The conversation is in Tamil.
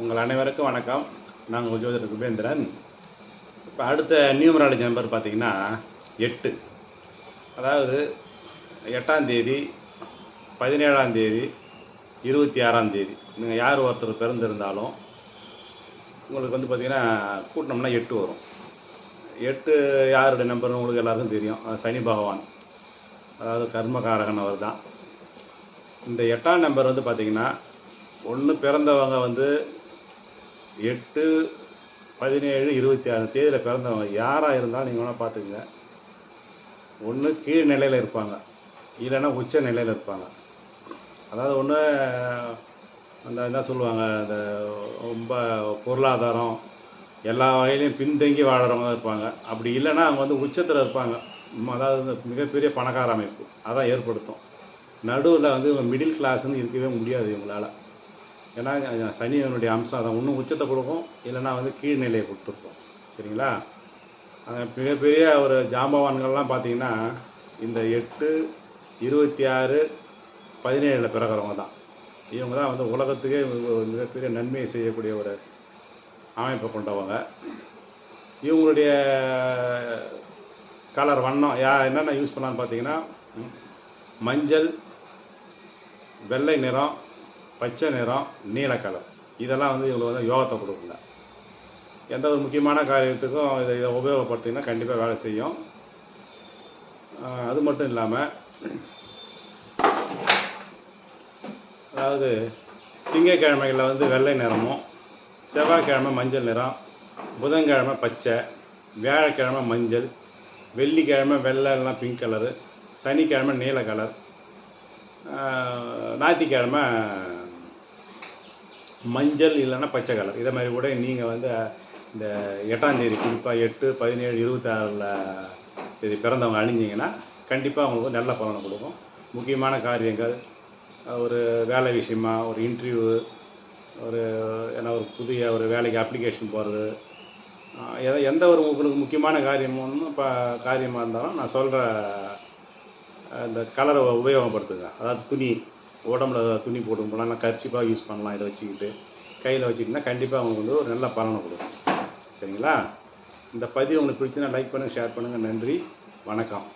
உங்கள் அனைவருக்கும் வணக்கம். நான் உங்கள் ஜோதிடர் குபேந்திரன். இப்போ அடுத்த நியூமராலஜி நம்பர் பார்த்தீங்கன்னா 8. அதாவது 8ஆம் தேதி, 17ஆம் தேதி, 26ஆம் தேதி நீங்கள் யார் ஒருத்தர் பிறந்திருந்தாலும் உங்களுக்கு வந்து பார்த்திங்கன்னா கூட்டினோம்னா 8 வரும். 8 யாருடைய நம்பர்னு உங்களுக்கு எல்லாருக்கும் தெரியும். சனி பகவான், அதாவது கர்மகாரகன் அவர் தான். இந்த 8ஆம் நம்பர் வந்து பார்த்திங்கன்னா ஒன்று பிறந்தவங்க வந்து 8, 17, 26 தேதியில் பிறந்தவங்க யாராக இருந்தாலும் நீங்கள் வேணால் பார்த்துக்குங்க. ஒன்று கீழ் நிலையில் இருப்பாங்க, இல்லைன்னா உச்ச நிலையில் இருப்பாங்க. அதாவது ஒன்று அந்த என்ன சொல்லுவாங்க, அந்த ரொம்ப பொருளாதாரம் எல்லா வகையிலையும் பின்தங்கி வாழறவங்க இருப்பாங்க. அப்படி இல்லைன்னா அவங்க வந்து உச்சத்தில் இருப்பாங்க. அதாவது மிகப்பெரிய பணக்கார அமைப்பு அதான் ஏற்படுத்தும். நடுவில் வந்து மிடில் கிளாஸ்ன்னு இருக்கவே முடியாது இவங்களால். ஏன்னா சனியனுடைய அம்சம் அதை ஒன்றும் உச்சத்தை கொடுக்கும், இல்லைன்னா வந்து கீழ்நிலையை கொடுத்துருக்கோம். சரிங்களா? மிகப்பெரிய ஒரு ஜாம்பவான்கள்லாம் பார்த்தீங்கன்னா இந்த 8, 26, 17 பிறகுறவங்க தான். இவங்க தான் வந்து உலகத்துக்கே மிகப்பெரிய நன்மையை செய்யக்கூடிய ஒரு அமைப்பை கொண்டவங்க. இவங்களுடைய கலர் வண்ணம் என்னென்ன யூஸ் பண்ணலான்னு பார்த்தீங்கன்னா மஞ்சள், வெள்ளை நிறம், பச்சை நிறம், நீல கலர். இதெல்லாம் வந்து இவங்களுக்கு வந்து யோகத்தை கொடுக்குங்க. எந்த ஒரு முக்கியமான காரியத்துக்கும் இதை உபயோகப்படுத்திங்கன்னா கண்டிப்பாக வேலை செய்யும். அது மட்டும் இல்லாமல் அதாவது திங்கக்கிழமைகளில் வந்து வெள்ளை நிறமும், செவ்வாய்க்கிழமை மஞ்சள் நிறம், புதன்கிழமை பச்சை, வியாழக்கிழமை மஞ்சள், வெள்ளிக்கிழமை வெள்ளை இல்லைனா பிங்க் கலரு, சனிக்கிழமை நீல கலர், ஞாயிற்றுக்கிழமை மஞ்சள் இல்லைன்னா பச்சை கலர். இதை மாதிரி கூட நீங்கள் வந்து இந்த 8ஆம் தேதி குறிப்பாக 8, 17, 26 தேதி பிறந்தவங்க அணிஞ்சிங்கன்னா கண்டிப்பாக அவங்களுக்கு நல்ல பலனை கொடுக்கும். முக்கியமான காரியங்கள், ஒரு வேலை விஷயமா, ஒரு இன்டர்வியூ, ஒரு புதிய ஒரு வேலைக்கு அப்ளிகேஷன் போடுறது, எந்த ஒரு உங்களுக்கு முக்கியமான காரியமாக இருந்தாலும் நான் சொல்கிற இந்த கலரை உபயோகப்படுத்துங்க. அதாவது துணி, உடம்புல துணி போட்டு போனால் கர்ச்சிப்பாக யூஸ் பண்ணலாம். இதை வச்சுக்கிட்டு கையில் வச்சுக்கிட்டிங்கன்னா கண்டிப்பாக அவங்களுக்கு வந்து ஒரு நல்ல பலனை கொடுக்கும். சரிங்களா? இந்த பதிவு உங்களுக்கு பிடிச்சுன்னா லைக் பண்ணுங்கள், ஷேர் பண்ணுங்கள். நன்றி, வணக்கம்.